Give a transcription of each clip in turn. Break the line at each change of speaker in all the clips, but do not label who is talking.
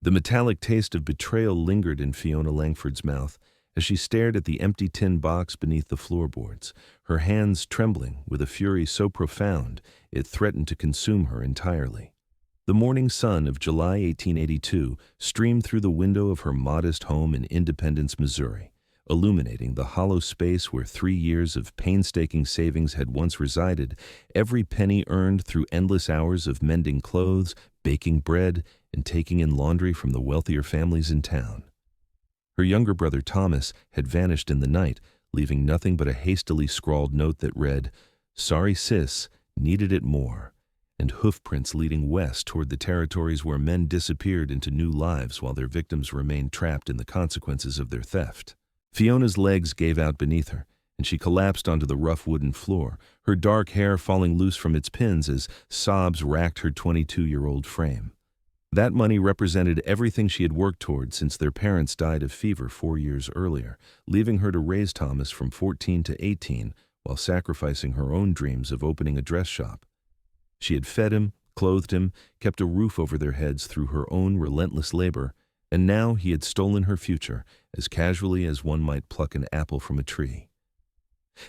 The metallic taste of betrayal lingered in Fiona Langford's mouth as she stared at the empty tin box beneath the floorboards, her hands trembling with a fury so profound it threatened to consume her entirely. The morning sun of July 1882 streamed through the window of her modest home in Independence, Missouri, illuminating the hollow space where 3 years of painstaking savings had once resided, every penny earned through endless hours of mending clothes, baking bread, and taking in laundry from the wealthier families in town. Her younger brother Thomas had vanished in the night, leaving nothing but a hastily scrawled note that read, "Sorry sis, needed it more," and hoofprints leading west toward the territories where men disappeared into new lives while their victims remained trapped in the consequences of their theft. Fiona's legs gave out beneath her, and she collapsed onto the rough wooden floor, her dark hair falling loose from its pins as sobs racked her 22-year-old frame. That money represented everything she had worked toward since their parents died of fever 4 years earlier, leaving her to raise Thomas from 14 to 18 while sacrificing her own dreams of opening a dress shop. She had fed him, clothed him, kept a roof over their heads through her own relentless labor, and now he had stolen her future as casually as one might pluck an apple from a tree.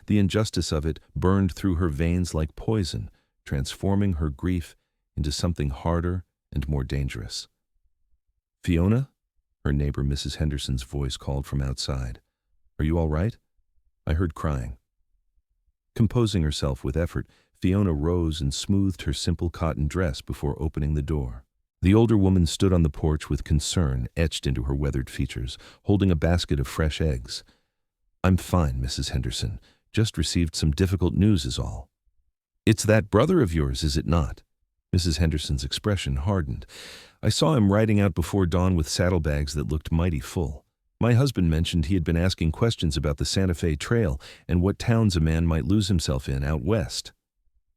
The injustice of it burned through her veins like poison, transforming her grief into something harder and more dangerous. "Fiona?" her neighbor Mrs. Henderson's voice called from outside. "Are you all right?" I heard crying. Composing herself with effort, Fiona rose and smoothed her simple cotton dress before opening the door. The older woman stood on the porch with concern etched into her weathered features, holding a basket of fresh eggs. "I'm fine, Mrs. Henderson. Just received some difficult news is all." "It's that brother of yours, is it not?" Mrs. Henderson's expression hardened. "I saw him riding out before dawn with saddlebags that looked mighty full. My husband mentioned he had been asking questions about the Santa Fe Trail and what towns a man might lose himself in out west."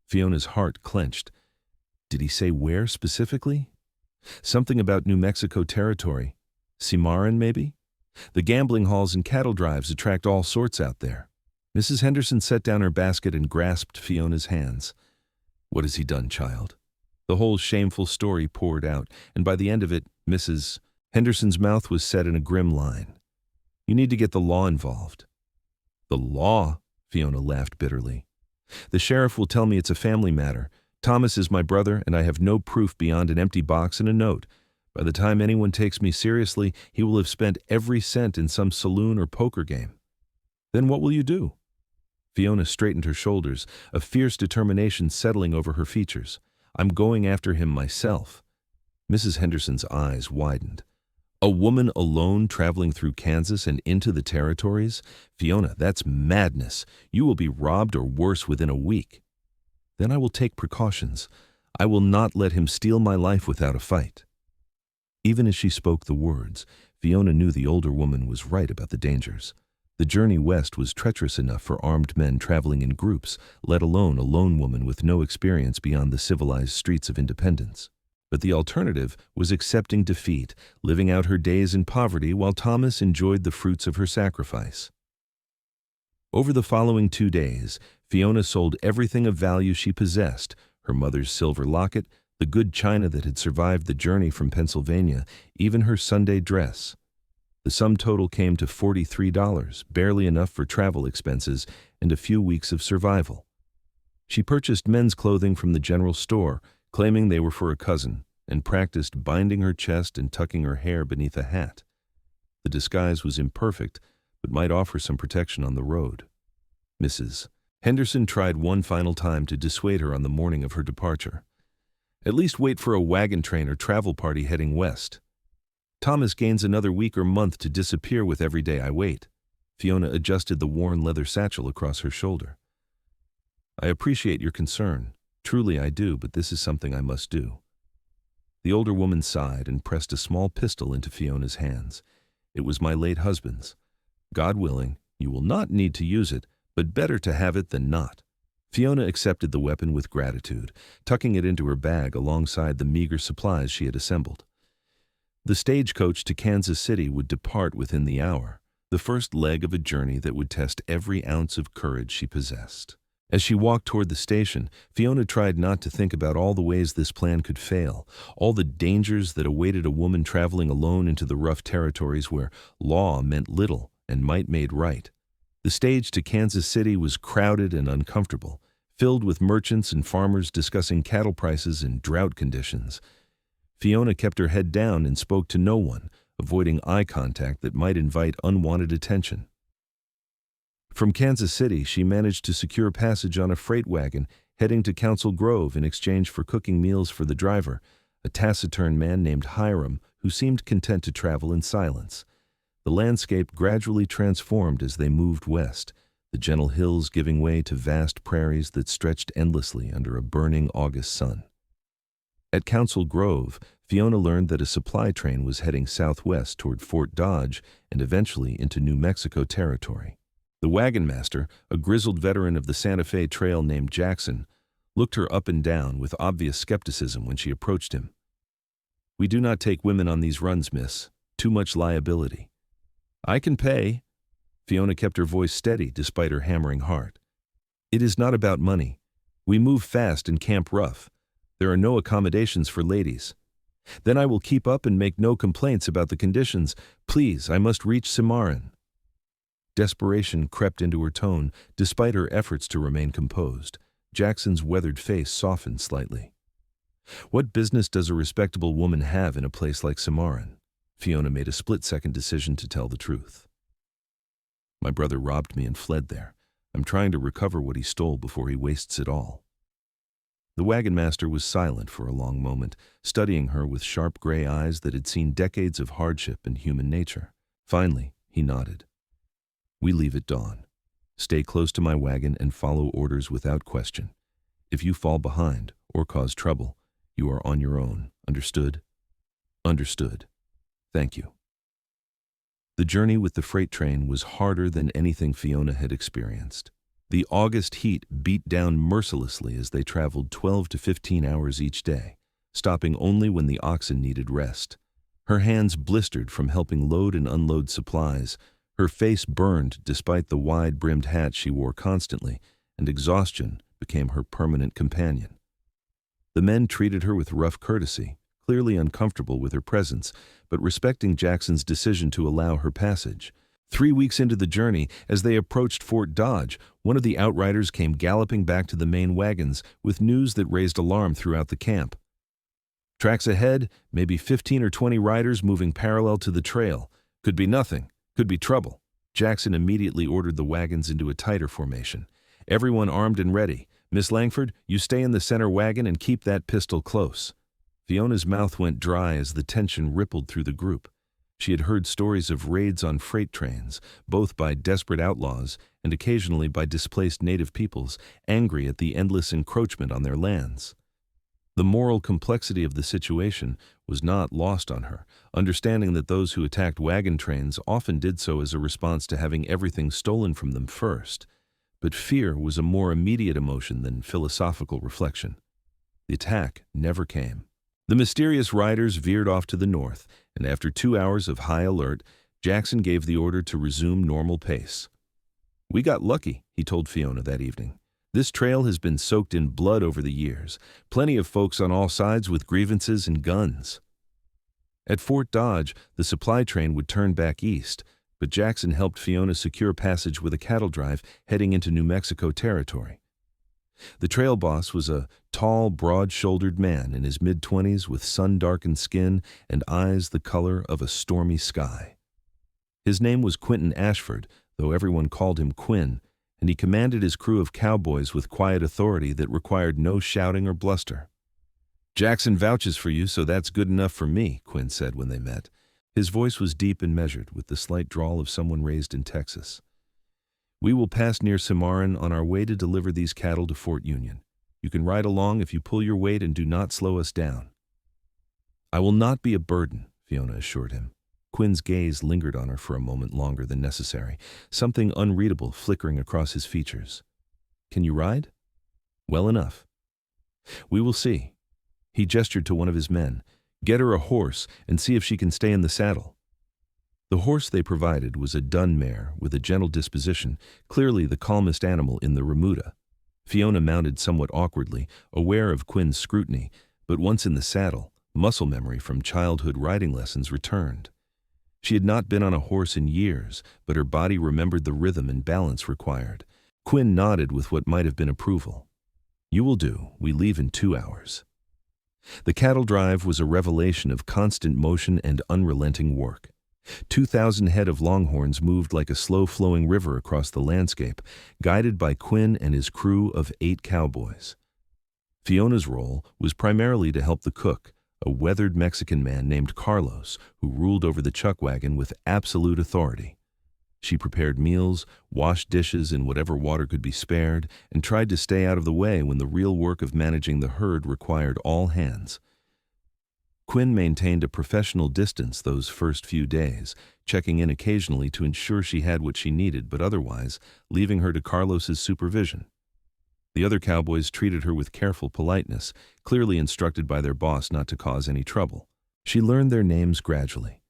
Fiona's heart clenched. "Did he say where specifically?" "Something about New Mexico territory. Cimarron, maybe? The gambling halls and cattle drives attract all sorts out there." Mrs. Henderson set down her basket and grasped Fiona's hands. "What has he done, child?" The whole shameful story poured out, and by the end of it, Mrs. Henderson's mouth was set in a grim line. "You need to get the law involved." "The law?" Fiona laughed bitterly. "The sheriff will tell me it's a family matter. Thomas is my brother, and I have no proof beyond an empty box and a note. By the time anyone takes me seriously, he will have spent every cent in some saloon or poker game." "Then what will you do?" Fiona straightened her shoulders, a fierce determination settling over her features. "I'm going after him myself." Mrs. Henderson's eyes widened. "A woman alone traveling through Kansas and into the territories? Fiona, that's madness. You will be robbed or worse within a week." "Then I will take precautions. I will not let him steal my life without a fight." Even as she spoke the words, Fiona knew the older woman was right about the dangers. The journey west was treacherous enough for armed men traveling in groups, let alone a lone woman with no experience beyond the civilized streets of Independence. But the alternative was accepting defeat, living out her days in poverty while Thomas enjoyed the fruits of her sacrifice. Over the following 2 days, Fiona sold everything of value she possessed, her mother's silver locket, the good china that had survived the journey from Pennsylvania, even her Sunday dress. The sum total came to $43, barely enough for travel expenses and a few weeks of survival. She purchased men's clothing from the general store, claiming they were for a cousin, and practiced binding her chest and tucking her hair beneath a hat. The disguise was imperfect, but might offer some protection on the road. Mrs. Henderson tried one final time to dissuade her on the morning of her departure. "At least wait for a wagon train or travel party heading west. Thomas gains another week or month to disappear with every day I wait." Fiona adjusted the worn leather satchel across her shoulder. "I appreciate your concern. Truly I do, but this is something I must do." The older woman sighed and pressed a small pistol into Fiona's hands. "It was my late husband's. God willing, you will not need to use it, but better to have it than not." Fiona accepted the weapon with gratitude, tucking it into her bag alongside the meager supplies she had assembled. The stagecoach to Kansas City would depart within the hour, the first leg of a journey that would test every ounce of courage she possessed. As she walked toward the station, Fiona tried not to think about all the ways this plan could fail, all the dangers that awaited a woman traveling alone into the rough territories where law meant little and might made right. The stage to Kansas City was crowded and uncomfortable, filled with merchants and farmers discussing cattle prices and drought conditions. Fiona kept her head down and spoke to no one, avoiding eye contact that might invite unwanted attention. From Kansas City, she managed to secure passage on a freight wagon heading to Council Grove in exchange for cooking meals for the driver, a taciturn man named Hiram who seemed content to travel in silence. The landscape gradually transformed as they moved west, the gentle hills giving way to vast prairies that stretched endlessly under a burning August sun. At Council Grove, Fiona learned that a supply train was heading southwest toward Fort Dodge and eventually into New Mexico territory. The wagon master, a grizzled veteran of the Santa Fe Trail named Jackson, looked her up and down with obvious skepticism when she approached him. "We do not take women on these runs, miss. Too much liability." "I can pay." Fiona kept her voice steady despite her hammering heart. "It is not about money. We move fast and camp rough. There are no accommodations for ladies. Then I will keep up and make no complaints about the conditions. Please, I must reach Cimarron." Desperation crept into her tone, despite her efforts to remain composed. Jackson's weathered face softened slightly. "What business does a respectable woman have in a place like Cimarron?" Fiona made a split-second decision to tell the truth. "My brother robbed me and fled there. I'm trying to recover what he stole before he wastes it all." The wagon master was silent for a long moment, studying her with sharp gray eyes that had seen decades of hardship and human nature. Finally, he nodded. "We leave at dawn. Stay close to my wagon and follow orders without question. If you fall behind or cause trouble, you are on your own. Understood?" "Understood. Thank you." The journey with the freight train was harder than anything Fiona had experienced. The August heat beat down mercilessly as they traveled 12 to 15 hours each day, stopping only when the oxen needed rest. Her hands blistered from helping load and unload supplies. Her face burned despite the wide-brimmed hat she wore constantly, and exhaustion became her permanent companion. The men treated her with rough courtesy, clearly uncomfortable with her presence, but respecting Jackson's decision to allow her passage. 3 weeks into the journey, as they approached Fort Dodge, one of the outriders came galloping back to the main wagons with news that raised alarm throughout the camp. "Tracks ahead, maybe 15 or 20 riders moving parallel to the trail. Could be nothing. Could be trouble." Jackson immediately ordered the wagons into a tighter formation. "Everyone armed and ready. Miss Langford, you stay in the center wagon and keep that pistol close." Fiona's mouth went dry as the tension rippled through the group. She had heard stories of raids on freight trains, both by desperate outlaws and occasionally by displaced native peoples, angry at the endless encroachment on their lands. The moral complexity of the situation was not lost on her, understanding that those who attacked wagon trains often did so as a response to having everything stolen from them first. But fear was a more immediate emotion than philosophical reflection. The attack never came. The mysterious riders veered off to the north, and after 2 hours of high alert, Jackson gave the order to resume normal pace. "We got lucky," he told Fiona that evening. "This trail has been soaked in blood over the years. Plenty of folks on all sides with grievances and guns." At Fort Dodge, the supply train would turn back east, but Jackson helped Fiona secure passage with a cattle drive heading into New Mexico territory. The trail boss was a tall, broad-shouldered man in his mid-20s with sun-darkened skin and eyes the color of a stormy sky. His name was Quentin Ashford, though everyone called him Quinn, and he commanded his crew of cowboys with quiet authority that required no shouting or bluster. "Jackson vouches for you, so that's good enough for me," Quinn said when they met. His voice was deep and measured, with the slight drawl of someone raised in Texas. "We will pass near Cimarron on our way to deliver these cattle to Fort Union. You can ride along if you pull your weight and do not slow us down." "I will not be a burden," Fiona assured him. Quinn's gaze lingered on her for a moment longer than necessary, something unreadable flickering across his features. "Can you ride?" "Well enough." "We will see." He gestured to one of his men. "Get her a horse and see if she can stay in the saddle." The horse they provided was a dun mare with a gentle disposition, clearly the calmest animal in the remuda. Fiona mounted somewhat awkwardly, aware of Quinn's scrutiny, but once in the saddle, muscle memory from childhood riding lessons returned. She had not been on a horse in years, but her body remembered the rhythm and balance required. Quinn nodded with what might have been approval. "You will do. We leave in 2 hours." The cattle drive was a revelation of constant motion and unrelenting work. 2,000 head of longhorns moved like a slow-flowing river across the landscape, guided by Quinn and his crew of 8 cowboys. Fiona's role was primarily to help the cook, a weathered Mexican man named Carlos, who ruled over the chuck wagon with absolute authority. She prepared meals, washed dishes in whatever water could be spared, and tried to stay out of the way when the real work of managing the herd required all hands. Quinn maintained a professional distance those first few days, checking in occasionally to ensure she had what she needed, but otherwise leaving her to Carlos's supervision. The other cowboys treated her with careful politeness, clearly instructed by their boss not to cause any trouble. She learned their names gradually.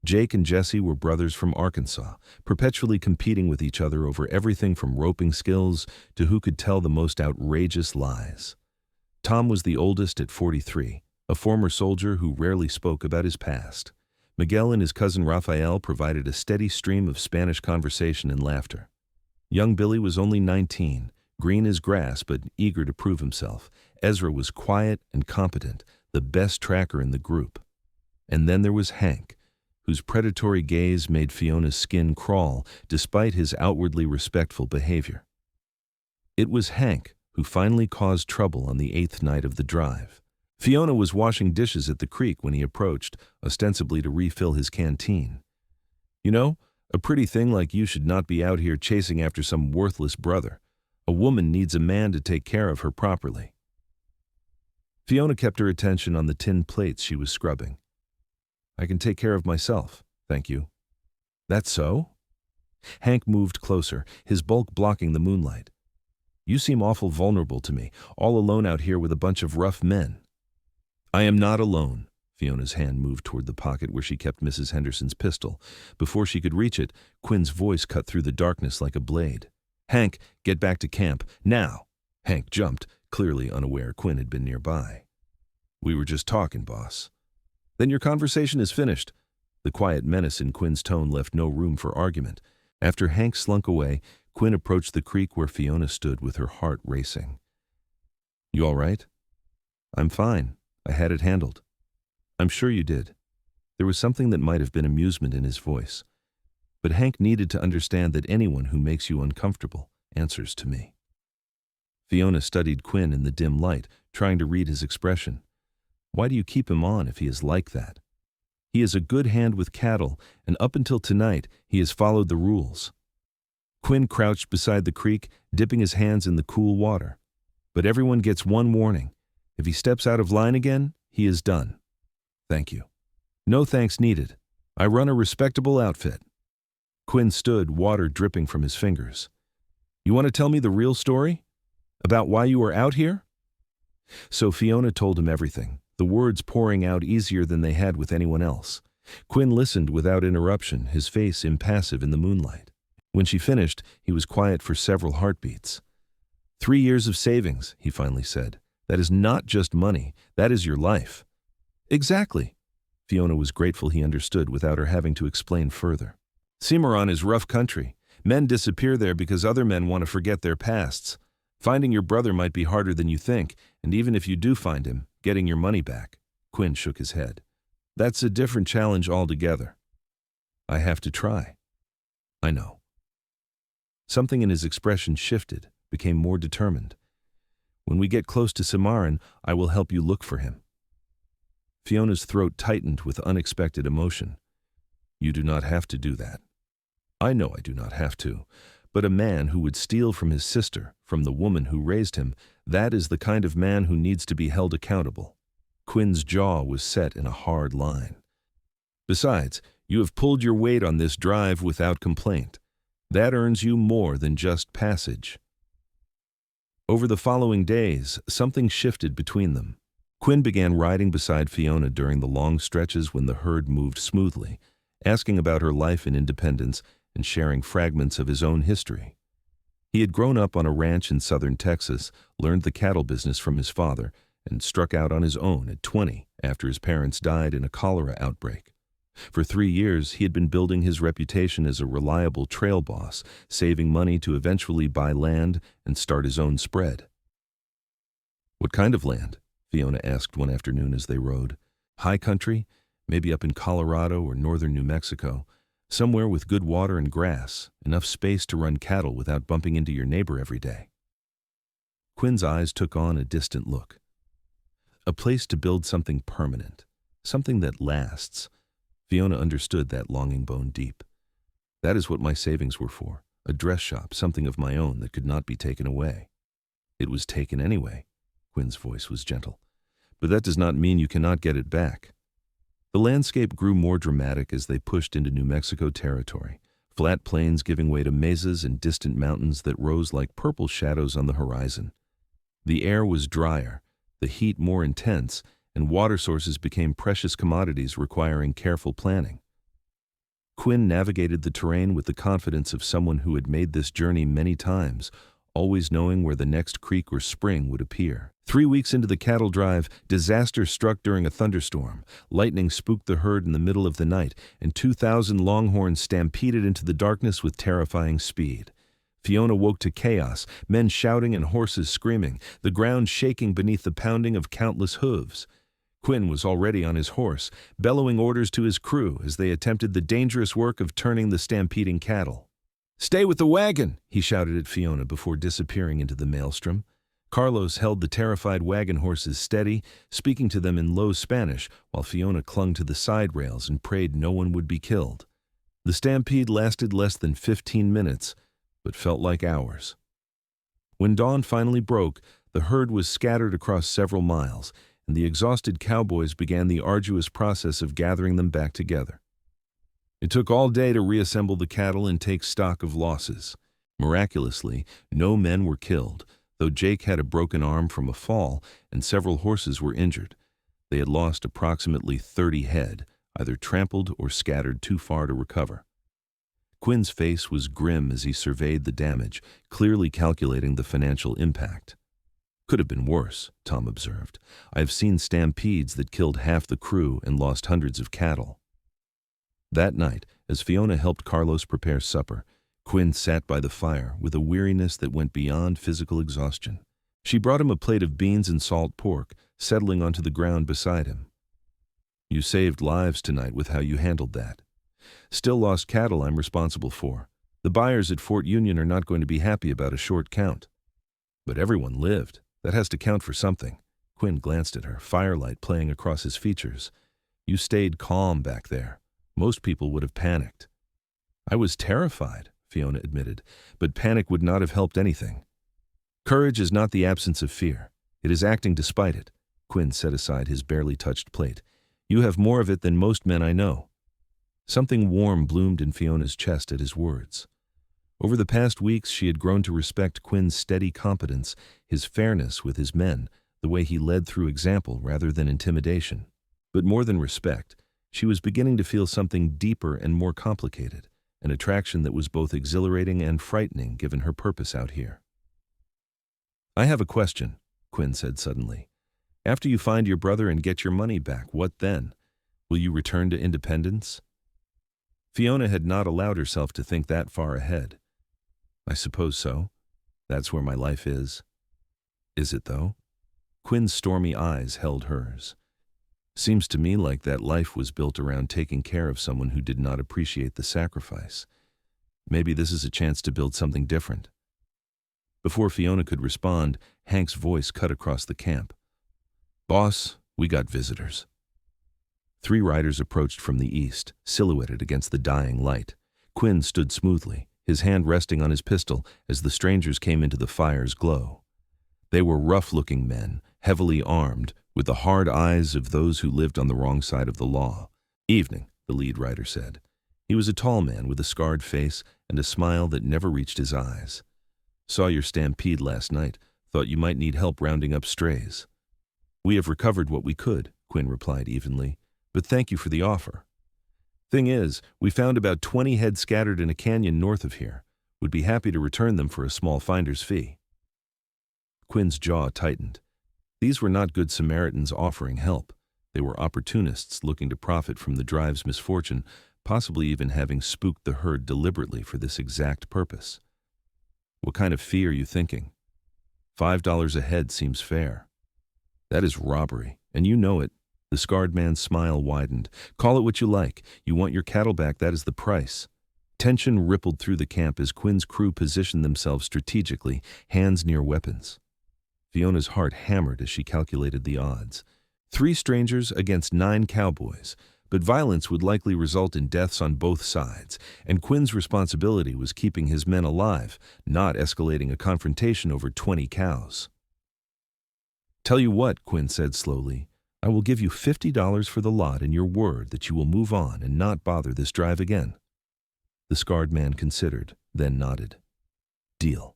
Jake and Jesse were brothers from Arkansas, perpetually competing with each other over everything from roping skills to who could tell the most outrageous lies. Tom was the oldest at 43, a former soldier who rarely spoke about his past. Miguel and his cousin Rafael provided a steady stream of Spanish conversation and laughter. Young Billy was only 19, green as grass but eager to prove himself. Ezra was quiet and competent, the best tracker in the group. And then there was Hank, whose predatory gaze made Fiona's skin crawl despite his outwardly respectful behavior. It was Hank who finally caused trouble on the 8th night of the drive. Fiona was washing dishes at the creek when he approached, ostensibly to refill his canteen. "You know, a pretty thing like you should not be out here chasing after some worthless brother. A woman needs a man to take care of her properly." Fiona kept her attention on the tin plates she was scrubbing. "I can take care of myself, thank you." "That's so?" Hank moved closer, his bulk blocking the moonlight. "You seem awful vulnerable to me, all alone out here with a bunch of rough men." "I am not alone." Fiona's hand moved toward the pocket where she kept Mrs. Henderson's pistol. Before she could reach it, Quinn's voice cut through the darkness like a blade. "Hank, get back to camp, now!" Hank jumped, clearly unaware Quinn had been nearby. "We were just talking, boss." "Then your conversation is finished." The quiet menace in Quinn's tone left no room for argument. After Hank slunk away, Quinn approached the creek where Fiona stood with her heart racing. "You all right?" "I'm fine. I had it handled." "I'm sure you did." There was something that might have been amusement in his voice. But Hank needed to understand that anyone who makes you uncomfortable answers to me. Fiona studied Quinn in the dim light, trying to read his expression. Why do you keep him on if he is like that? He is a good hand with cattle, and up until tonight, he has followed the rules. Quinn crouched beside the creek, dipping his hands in the cool water. But everyone gets one warning. If he steps out of line again, he is done. "Thank you." "No thanks needed. I run a respectable outfit." Quinn stood, water dripping from his fingers. "You want to tell me the real story? About why you are out here?" So Fiona told him everything, the words pouring out easier than they had with anyone else. Quinn listened without interruption, his face impassive in the moonlight. When she finished, he was quiet for several heartbeats. 3 years of savings, he finally said. "That is not just money, that is your life." "Exactly." Fiona was grateful he understood without her having to explain further. "Cimarron is rough country. Men disappear there because other men want to forget their pasts. Finding your brother might be harder than you think, and even if you do find him, getting your money back." Quinn shook his head. "That's a different challenge altogether." "I have to try." "I know." Something in his expression shifted, became more determined. "When we get close to Cimarron, I will help you look for him." Fiona's throat tightened with unexpected emotion. "You do not have to do that." "I know I do not have to. But a man who would steal from his sister, from the woman who raised him, that is the kind of man who needs to be held accountable." Quinn's jaw was set in a hard line. "Besides, you have pulled your weight on this drive without complaint. That earns you more than just passage." Over the following days, something shifted between them. Quinn began riding beside Fiona during the long stretches when the herd moved smoothly, asking about her life in independence and sharing fragments of his own history. He had grown up on a ranch in southern Texas, learned the cattle business from his father, and struck out on his own at 20 after his parents died in a cholera outbreak. For 3 years, he had been building his reputation as a reliable trail boss, saving money to eventually buy land and start his own spread. "What kind of land?" Fiona asked one afternoon as they rode. "High country, maybe up in Colorado or northern New Mexico, somewhere with good water and grass, enough space to run cattle without bumping into your neighbor every day." Quinn's eyes took on a distant look. "A place to build something permanent, something that lasts." Fiona understood that longing bone deep. "That is what my savings were for, a dress shop, something of my own that could not be taken away." "It was taken anyway." Quinn's voice was gentle. "But that does not mean you cannot get it back." The landscape grew more dramatic as they pushed into New Mexico territory, flat plains giving way to mesas and distant mountains that rose like purple shadows on the horizon. The air was drier, the heat more intense, and water sources became precious commodities requiring careful planning. Quinn navigated the terrain with the confidence of someone who had made this journey many times, always knowing where the next creek or spring would appear. 3 weeks into the cattle drive, disaster struck during a thunderstorm. Lightning spooked the herd in the middle of the night, and 2,000 longhorns stampeded into the darkness with terrifying speed. Fiona woke to chaos, men shouting and horses screaming, the ground shaking beneath the pounding of countless hooves. Quinn was already on his horse, bellowing orders to his crew as they attempted the dangerous work of turning the stampeding cattle. "Stay with the wagon," he shouted at Fiona before disappearing into the maelstrom. Carlos held the terrified wagon horses steady, speaking to them in low Spanish, while Fiona clung to the side rails and prayed no one would be killed. The stampede lasted less than 15 minutes, but felt like hours. When dawn finally broke, the herd was scattered across several miles, and the exhausted cowboys began the arduous process of gathering them back together. It took all day to reassemble the cattle and take stock of losses. Miraculously, no men were killed, though Jake had a broken arm from a fall and several horses were injured. They had lost approximately 30 head, either trampled or scattered too far to recover. Quinn's face was grim as he surveyed the damage, clearly calculating the financial impact. "Could have been worse," Tom observed. "I have seen stampedes that killed half the crew and lost hundreds of cattle." That night, as Fiona helped Carlos prepare supper, Quinn sat by the fire with a weariness that went beyond physical exhaustion. She brought him a plate of beans and salt pork, settling onto the ground beside him. "You saved lives tonight with how you handled that. Still lost cattle I'm responsible for. The buyers at Fort Union are not going to be happy about a short count. But everyone lived. That has to count for something." Quinn glanced at her, firelight playing across his features. "You stayed calm back there. Most people would have panicked." "I was terrified," Fiona admitted, "but panic would not have helped anything. Courage is not the absence of fear. It is acting despite it." Quinn set aside his barely touched plate. "You have more of it than most men I know." Something warm bloomed in Fiona's chest at his words. Over the past weeks, she had grown to respect Quinn's steady competence, his fairness with his men, the way he led through example rather than intimidation. But more than respect, she was beginning to feel something deeper and more complicated, an attraction that was both exhilarating and frightening given her purpose out here. "I have a question," Quinn said suddenly. "After you find your brother and get your money back, what then? Will you return to independence?" Fiona had not allowed herself to think that far ahead. "I suppose so. That's where my life is." "Is it, though?" Quinn's stormy eyes held hers. "Seems to me like that life was built around taking care of someone who did not appreciate the sacrifice. Maybe this is a chance to build something different." Before Fiona could respond, Hank's voice cut across the camp. "Boss, we got visitors." 3 riders approached from the east, silhouetted against the dying light. Quinn stood smoothly, his hand resting on his pistol as the strangers came into the fire's glow. They were rough-looking men, heavily armed, with the hard eyes of those who lived on the wrong side of the law. "Evening," the lead rider said. He was a tall man with a scarred face and a smile that never reached his eyes. "Saw your stampede last night. Thought you might need help rounding up strays." "We have recovered what we could," Quinn replied evenly. "But thank you for the offer. Thing is, we found about 20 head scattered in a canyon north of here. Would be happy to return them for a small finder's fee. Quinn's jaw tightened. These were not good Samaritans offering help. They were opportunists looking to profit from the drive's misfortune, possibly even having spooked the herd deliberately for this exact purpose. What kind of fee are you thinking? $5 a head seems fair. That is robbery, and you know it. The scarred man's smile widened. Call it what you like. You want your cattle back, that is the price. Tension rippled through the camp as Quinn's crew positioned themselves strategically, hands near weapons. Fiona's heart hammered as she calculated the odds. 3 strangers against 9 cowboys, but violence would likely result in deaths on both sides, and Quinn's responsibility was keeping his men alive, not escalating a confrontation over 20 cows. Tell you what, Quinn said slowly, I will give you $50 for the lot and your word that you will move on and not bother this drive again. The scarred man considered, then nodded. Deal.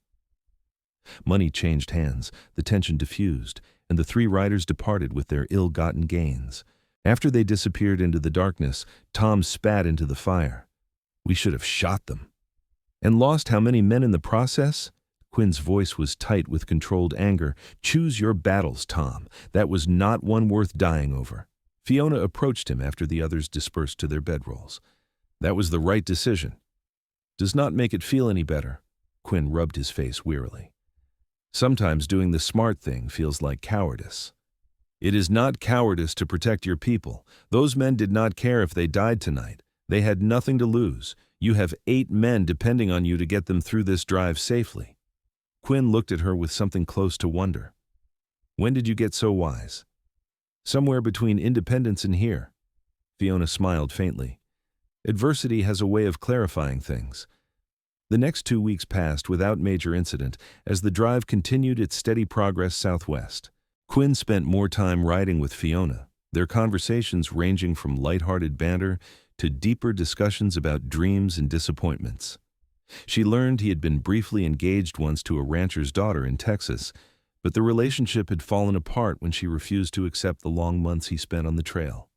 Money changed hands, the tension diffused, and the 3 riders departed with their ill-gotten gains. After they disappeared into the darkness, Tom spat into the fire. We should have shot them. And lost how many men in the process? Quinn's voice was tight with controlled anger. Choose your battles, Tom. That was not one worth dying over. Fiona approached him after the others dispersed to their bedrolls. That was the right decision. Does not make it feel any better. Quinn rubbed his face wearily. Sometimes doing the smart thing feels like cowardice. It is not cowardice to protect your people. Those men did not care if they died tonight. They had nothing to lose. You have 8 men depending on you to get them through this drive safely. Quinn looked at her with something close to wonder. When did you get so wise? Somewhere between Independence and here. Fiona smiled faintly. Adversity has a way of clarifying things. The next 2 weeks passed without major incident as the drive continued its steady progress southwest. Quinn spent more time riding with Fiona, their conversations ranging from lighthearted banter to deeper discussions about dreams and disappointments. She learned he had been briefly engaged once to a rancher's daughter in Texas, but the relationship had fallen apart when she refused to accept the long months he spent on the trail.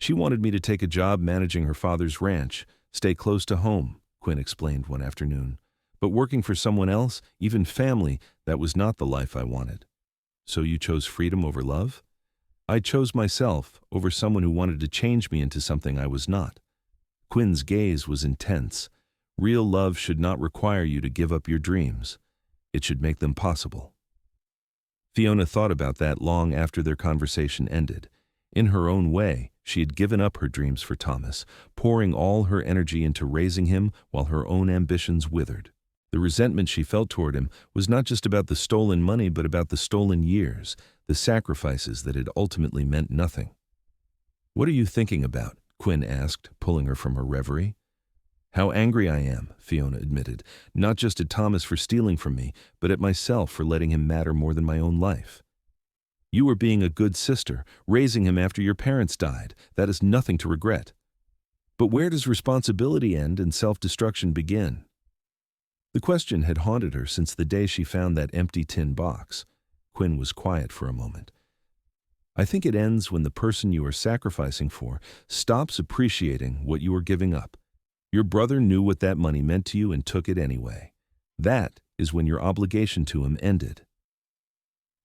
She wanted me to take a job managing her father's ranch, stay close to home, Quinn explained one afternoon. But working for someone else, even family, that was not the life I wanted. So you chose freedom over love? I chose myself over someone who wanted to change me into something I was not. Quinn's gaze was intense. Real love should not require you to give up your dreams. It should make them possible. Fiona thought about that long after their conversation ended. In her own way, she had given up her dreams for Thomas, pouring all her energy into raising him while her own ambitions withered. The resentment she felt toward him was not just about the stolen money but about the stolen years, the sacrifices that had ultimately meant nothing. What are you thinking about? Quinn asked, pulling her from her reverie. How angry I am, Fiona admitted, not just at Thomas for stealing from me, but at myself for letting him matter more than my own life. You were being a good sister, raising him after your parents died. That is nothing to regret. But where does responsibility end and self-destruction begin? The question had haunted her since the day she found that empty tin box. Quinn was quiet for a moment. I think it ends when the person you are sacrificing for stops appreciating what you are giving up. Your brother knew what that money meant to you and took it anyway. That is when your obligation to him ended.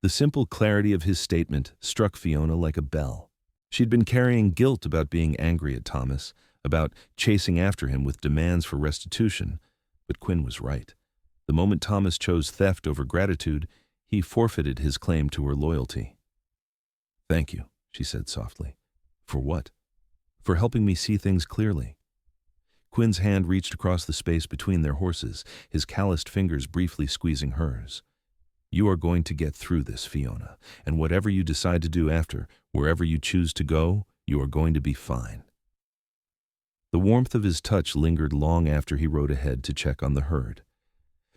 The simple clarity of his statement struck Fiona like a bell. She'd been carrying guilt about being angry at Thomas, about chasing after him with demands for restitution. But Quinn was right. The moment Thomas chose theft over gratitude, he forfeited his claim to her loyalty. Thank you, she said softly. For what? For helping me see things clearly. Quinn's hand reached across the space between their horses, his calloused fingers briefly squeezing hers. You are going to get through this, Fiona, and whatever you decide to do after, wherever you choose to go, you are going to be fine. The warmth of his touch lingered long after he rode ahead to check on the herd.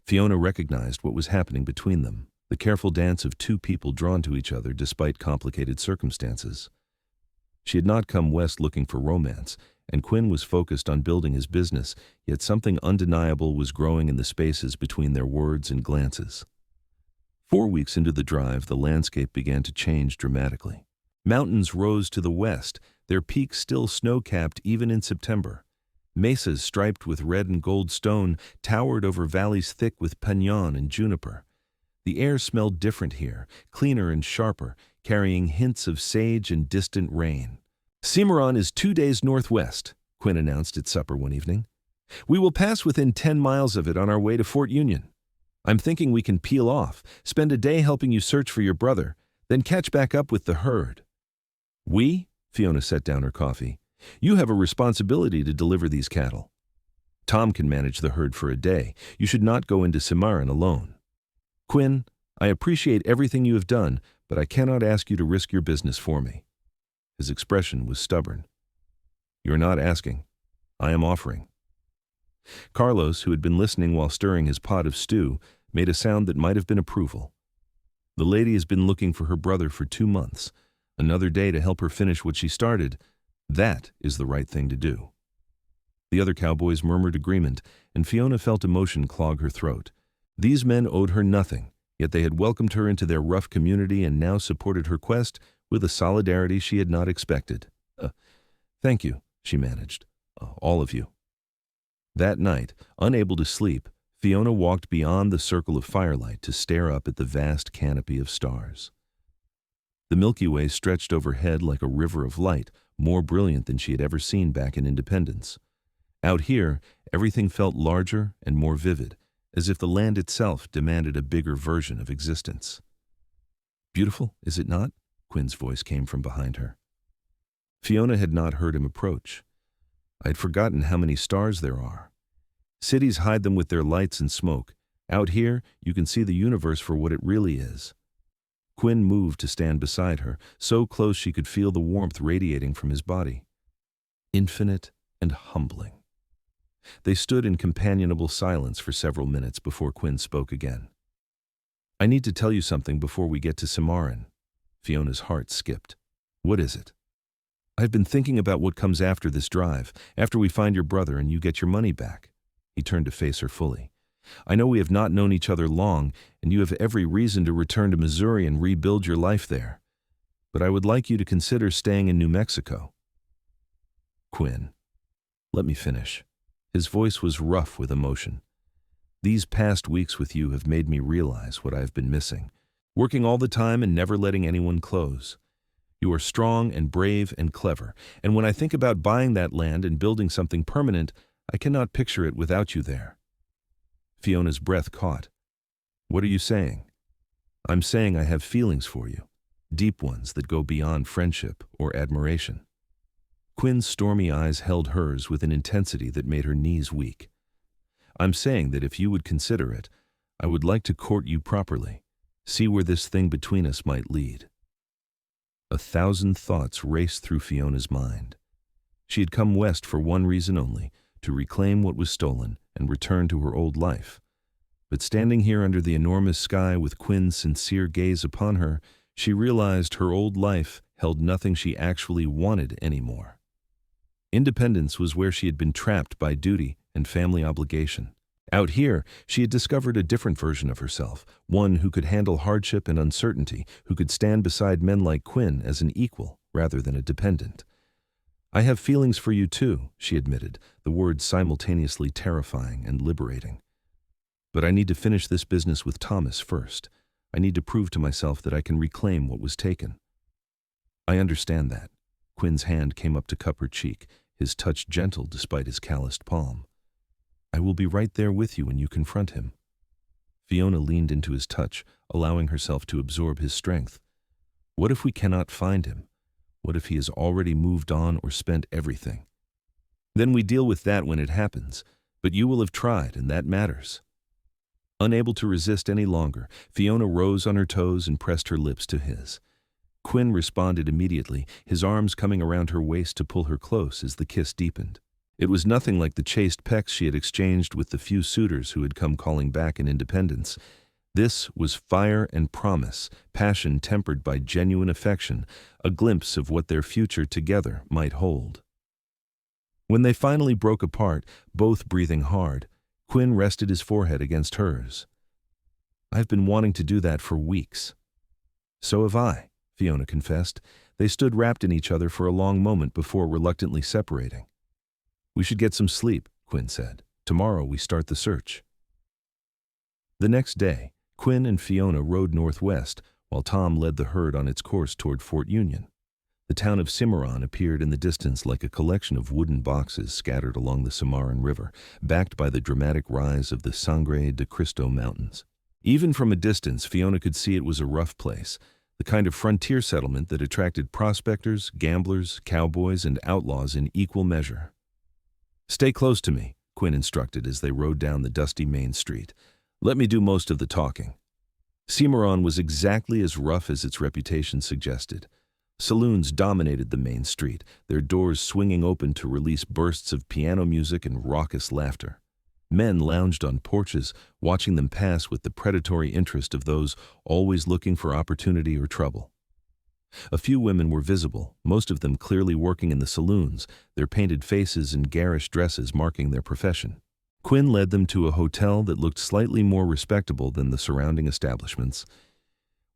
Fiona recognized what was happening between them, the careful dance of 2 people drawn to each other despite complicated circumstances. She had not come west looking for romance, and Quinn was focused on building his business, yet something undeniable was growing in the spaces between their words and glances. 4 weeks into the drive, the landscape began to change dramatically. Mountains rose to the west, their peaks still snow-capped even in September. Mesas striped with red and gold stone towered over valleys thick with piñon and juniper. The air smelled different here, cleaner and sharper, carrying hints of sage and distant rain. Cimarron is 2 days northwest, Quinn announced at supper one evening. We will pass within 10 miles of it on our way to Fort Union. I'm thinking we can peel off, spend a day helping you search for your brother, then catch back up with the herd. We? Fiona set down her coffee. You have a responsibility to deliver these cattle. Tom can manage the herd for a day. You should not go into Cimarron alone. Quinn, I appreciate everything you have done, but I cannot ask you to risk your business for me. His expression was stubborn. You are not asking. I am offering. Carlos, who had been listening while stirring his pot of stew, made a sound that might have been approval. The lady has been looking for her brother for 2 months. Another day to help her finish what she started. That is the right thing to do. The other cowboys murmured agreement, and Fiona felt emotion clog her throat. These men owed her nothing, yet they had welcomed her into their rough community and now supported her quest with a solidarity she had not expected. Thank you, she managed. All of you. That night, unable to sleep, Fiona walked beyond the circle of firelight to stare up at the vast canopy of stars. The Milky Way stretched overhead like a river of light, more brilliant than she had ever seen back in Independence. Out here, everything felt larger and more vivid, as if the land itself demanded a bigger version of existence. Beautiful, is it not? Quinn's voice came from behind her. Fiona had not heard him approach. I had forgotten how many stars there are. Cities hide them with their lights and smoke. Out here, you can see the universe for what it really is. Quinn moved to stand beside her, so close she could feel the warmth radiating from his body. Infinite and humbling. They stood in companionable silence for several minutes before Quinn spoke again. I need to tell you something before we get to Cimarron. Fiona's heart skipped. What is it? I've been thinking about what comes after this drive, after we find your brother and you get your money back. He turned to face her fully. I know we have not known each other long, and you have every reason to return to Missouri and rebuild your life there. But I would like you to consider staying in New Mexico. Quinn, let me finish. His voice was rough with emotion. These past weeks with you have made me realize what I have been missing, working all the time and never letting anyone close. You are strong and brave and clever, and when I think about buying that land and building something permanent, I cannot picture it without you there. Fiona's breath caught. What are you saying? I'm saying I have feelings for you, deep ones that go beyond friendship or admiration. Quinn's stormy eyes held hers with an intensity that made her knees weak. I'm saying that if you would consider it, I would like to court you properly, see where this thing between us might lead. 1,000 thoughts raced through Fiona's mind. She had come west for one reason only, to reclaim what was stolen and return to her old life. But standing here under the enormous sky with Quinn's sincere gaze upon her, she realized her old life held nothing she actually wanted anymore. Independence was where she had been trapped by duty and family obligation. Out here, she had discovered a different version of herself, one who could handle hardship and uncertainty, who could stand beside men like Quinn as an equal rather than a dependent. I have feelings for you too, she admitted, the words simultaneously terrifying and liberating. But I need to finish this business with Thomas first. I need to prove to myself that I can reclaim what was taken. I understand that. Quinn's hand came up to cup her cheek, his touch gentle despite his calloused palm. I will be right there with you when you confront him. Fiona leaned into his touch, allowing herself to absorb his strength. What if we cannot find him? What if he has already moved on or spent everything? Then we deal with that when it happens, but you will have tried, and that matters. Unable to resist any longer, Fiona rose on her toes and pressed her lips to his. Quinn responded immediately, his arms coming around her waist to pull her close as the kiss deepened. It was nothing like the chaste pecks she had exchanged with the few suitors who had come calling back in Independence. This was fire and promise, passion tempered by genuine affection, a glimpse of what their future together might hold. When they finally broke apart, both breathing hard, Quinn rested his forehead against hers. I've been wanting to do that for weeks. So have I, Fiona confessed. They stood wrapped in each other for a long moment before reluctantly separating. We should get some sleep, Quinn said. Tomorrow we start the search. The next day, Quinn and Fiona rode northwest, while Tom led the herd on its course toward Fort Union. The town of Cimarron appeared in the distance like a collection of wooden boxes scattered along the Cimarron River, backed by the dramatic rise of the Sangre de Cristo Mountains. Even from a distance, Fiona could see it was a rough place, the kind of frontier settlement that attracted prospectors, gamblers, cowboys, and outlaws in equal measure. "Stay close to me," Quinn instructed as they rode down the dusty main street. "Let me do most of the talking." Cimarron was exactly as rough as its reputation suggested. Saloons dominated the main street, their doors swinging open to release bursts of piano music and raucous laughter. Men lounged on porches, watching them pass with the predatory interest of those always looking for opportunity or trouble. A few women were visible, most of them clearly working in the saloons, their painted faces and garish dresses marking their profession. Quinn led them to a hotel that looked slightly more respectable than the surrounding establishments.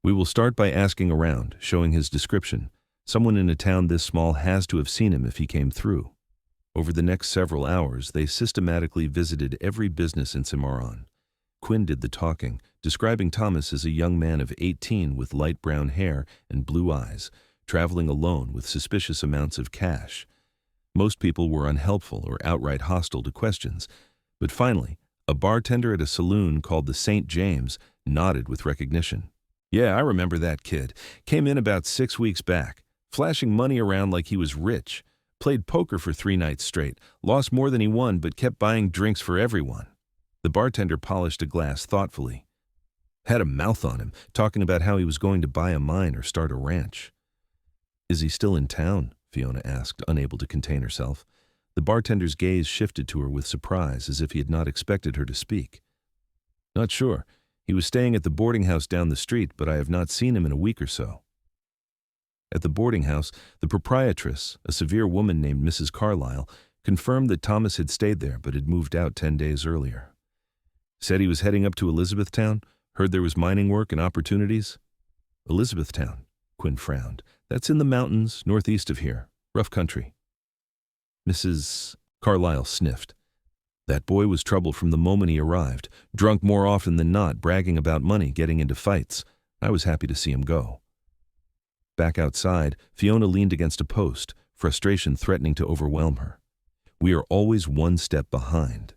"We will start by asking around," showing his description. "Someone in a town this small has to have seen him if he came through." Over the next several hours, they systematically visited every business in Cimarron. Quinn did the talking, describing Thomas as a young man of 18 with light brown hair and blue eyes, traveling alone with suspicious amounts of cash. Most people were unhelpful or outright hostile to questions, but finally, a bartender at a saloon called the St. James nodded with recognition. "Yeah, I remember that kid. Came in about 6 weeks back, flashing money around like he was rich. Played poker for 3 nights straight, lost more than he won but kept buying drinks for everyone." The bartender polished a glass thoughtfully. "Had a mouth on him, talking about how he was going to buy a mine or start a ranch." "Is he still in town?" Fiona asked, unable to contain herself. The bartender's gaze shifted to her with surprise, as if he had not expected her to speak. "Not sure. He was staying at the boarding house down the street, but I have not seen him in a week or so." At the boarding house, the proprietress, a severe woman named Mrs. Carlyle, confirmed that Thomas had stayed there but had moved out 10 days earlier. "Said he was heading up to Elizabethtown? Heard there was mining work and opportunities?" "Elizabethtown?" Quinn frowned. "That's in the mountains, northeast of here. Rough country." Mrs. Carlyle sniffed. "That boy was trouble from the moment he arrived. Drunk more often than not, bragging about money, getting into fights. I was happy to see him go." Back outside, Fiona leaned against a post, frustration threatening to overwhelm her. "We are always one step behind."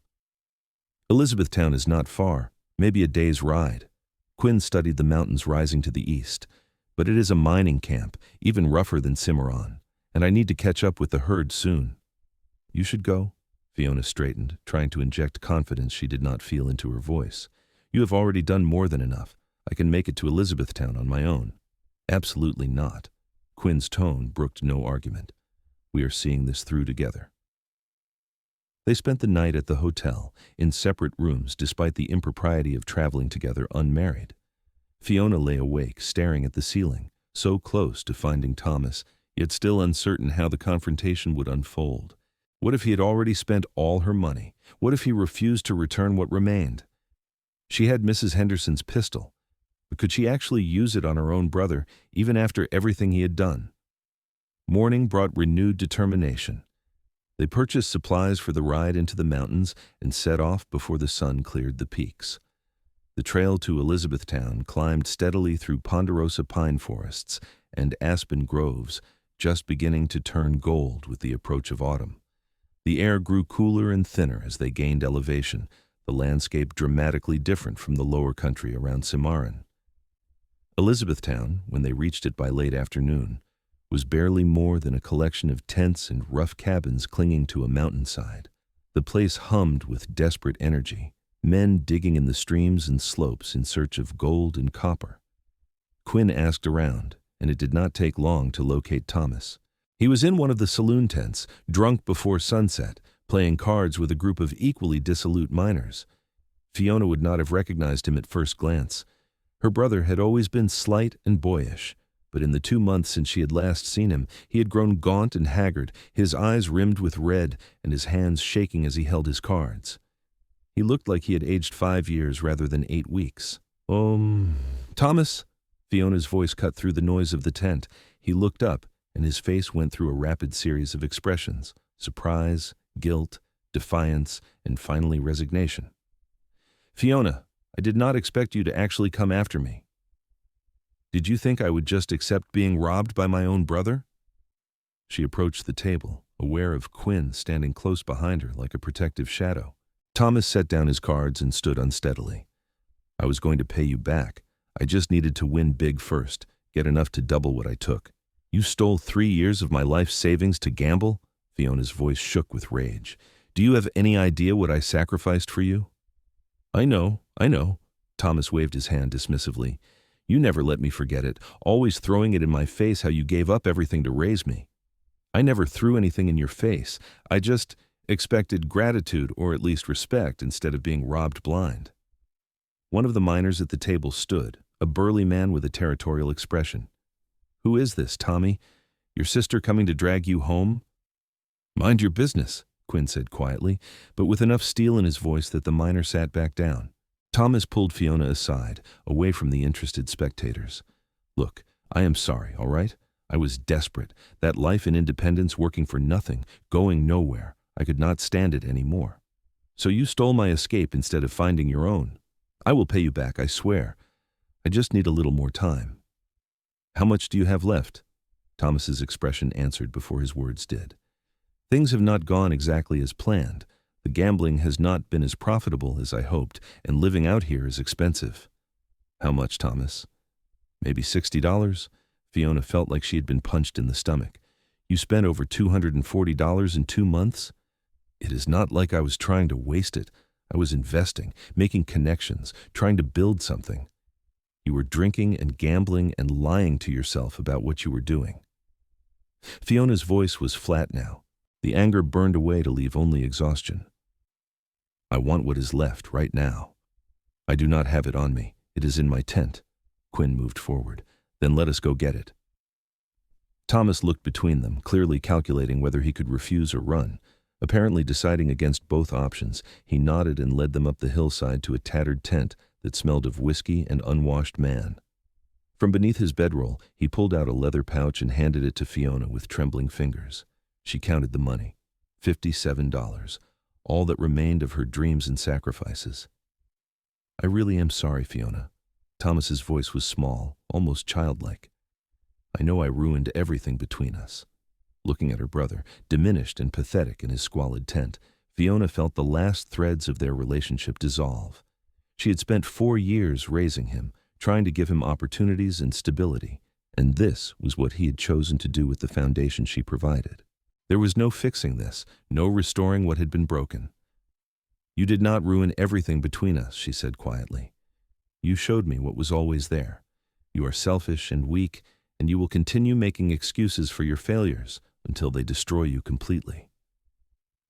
Elizabethtown is not far, maybe a day's ride. Quinn studied the mountains rising to the east. "But it is a mining camp, even rougher than Cimarron, and I need to catch up with the herd soon." "You should go." Fiona straightened, trying to inject confidence she did not feel into her voice. "You have already done more than enough. I can make it to Elizabethtown on my own." "Absolutely not." Quinn's tone brooked no argument. "We are seeing this through together." They spent the night at the hotel, in separate rooms despite the impropriety of traveling together unmarried. Fiona lay awake, staring at the ceiling, so close to finding Thomas, yet still uncertain how the confrontation would unfold. What if he had already spent all her money? What if he refused to return what remained? She had Mrs. Henderson's pistol, but could she actually use it on her own brother, even after everything he had done? Morning brought renewed determination. They purchased supplies for the ride into the mountains and set off before the sun cleared the peaks. The trail to Elizabethtown climbed steadily through ponderosa pine forests and aspen groves, just beginning to turn gold with the approach of autumn. The air grew cooler and thinner as they gained elevation, the landscape dramatically different from the lower country around Cimarron. Elizabethtown, when they reached it by late afternoon, was barely more than a collection of tents and rough cabins clinging to a mountainside. The place hummed with desperate energy, men digging in the streams and slopes in search of gold and copper. Quinn asked around, and it did not take long to locate Thomas. He was in one of the saloon tents, drunk before sunset, playing cards with a group of equally dissolute miners. Fiona would not have recognized him at first glance. Her brother had always been slight and boyish, but in the 2 months since she had last seen him, he had grown gaunt and haggard, his eyes rimmed with red and his hands shaking as he held his cards. He looked like he had aged 5 years rather than 8 weeks. Thomas?" Fiona's voice cut through the noise of the tent. He looked up, and his face went through a rapid series of expressions: surprise, guilt, defiance, and finally resignation. Fiona, I did not expect you to actually come after me. Did you think I would just accept being robbed by my own brother? She approached the table, aware of Quinn standing close behind her like a protective shadow. Thomas set down his cards and stood unsteadily. I was going to pay you back. I just needed to win big first, get enough to double what I took. You stole 3 years of my life savings to gamble? Fiona's voice shook with rage. Do you have any idea what I sacrificed for you? I know. Thomas waved his hand dismissively. You never let me forget it, always throwing it in my face how you gave up everything to raise me. I never threw anything in your face. I just expected gratitude or at least respect instead of being robbed blind. One of the miners at the table stood, a burly man with a territorial expression. Who is this, Tommy? Your sister coming to drag you home? Mind your business, Quinn said quietly, but with enough steel in his voice that the miner sat back down. Thomas pulled Fiona aside, away from the interested spectators. Look, I am sorry, all right? I was desperate. That life in independence, working for nothing, going nowhere. I could not stand it anymore. So you stole my escape instead of finding your own. I will pay you back, I swear. I just need a little more time. How much do you have left? Thomas's expression answered before his words did. Things have not gone exactly as planned. The gambling has not been as profitable as I hoped, and living out here is expensive. How much, Thomas? Maybe $60? Fiona felt like she had been punched in the stomach. You spent over $240 in 2 months? It is not like I was trying to waste it. I was investing, making connections, trying to build something. You were drinking and gambling and lying to yourself about what you were doing. Fiona's voice was flat now. The anger burned away to leave only exhaustion. I want what is left right now. I do not have it on me. It is in my tent. Quinn moved forward. Then let us go get it. Thomas looked between them, clearly calculating whether he could refuse or run. Apparently deciding against both options, he nodded and led them up the hillside to a tattered tent that smelled of whiskey and unwashed man. From beneath his bedroll, he pulled out a leather pouch and handed it to Fiona with trembling fingers. She counted the money. $57. All that remained of her dreams and sacrifices. I really am sorry, Fiona. Thomas's voice was small, almost childlike. I know I ruined everything between us. Looking at her brother, diminished and pathetic in his squalid tent, Fiona felt the last threads of their relationship dissolve. She had spent 4 years raising him, trying to give him opportunities and stability, and this was what he had chosen to do with the foundation she provided. There was no fixing this, no restoring what had been broken. You did not ruin everything between us, she said quietly. You showed me what was always there. You are selfish and weak, and you will continue making excuses for your failures until they destroy you completely.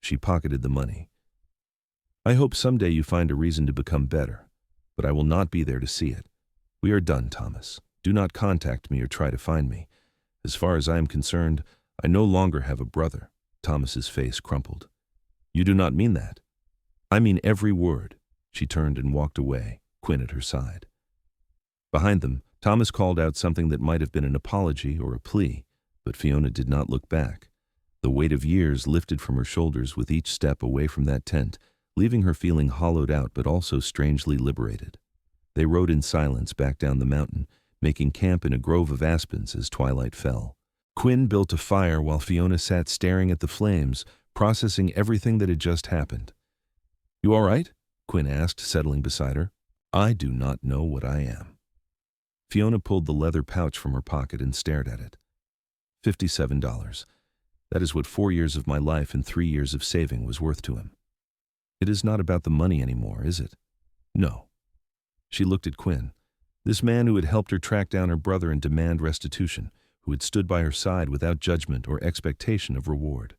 She pocketed the money. I hope someday you find a reason to become better, but I will not be there to see it. We are done, Thomas. Do not contact me or try to find me. As far as I am concerned, I no longer have a brother. Thomas's face crumpled. You do not mean that. I mean every word. She turned and walked away, Quinn at her side. Behind them, Thomas called out something that might have been an apology or a plea, but Fiona did not look back. The weight of years lifted from her shoulders with each step away from that tent, leaving her feeling hollowed out but also strangely liberated. They rode in silence back down the mountain, making camp in a grove of aspens as twilight fell. Quinn built a fire while Fiona sat staring at the flames, processing everything that had just happened. You all right? Quinn asked, settling beside her. I do not know what I am. Fiona pulled the leather pouch from her pocket and stared at it. $57. That is what 4 years of my life and 3 years of saving was worth to him. It is not about the money anymore, is it? No. She looked at Quinn, this man who had helped her track down her brother and demand restitution, who had stood by her side without judgment or expectation of reward.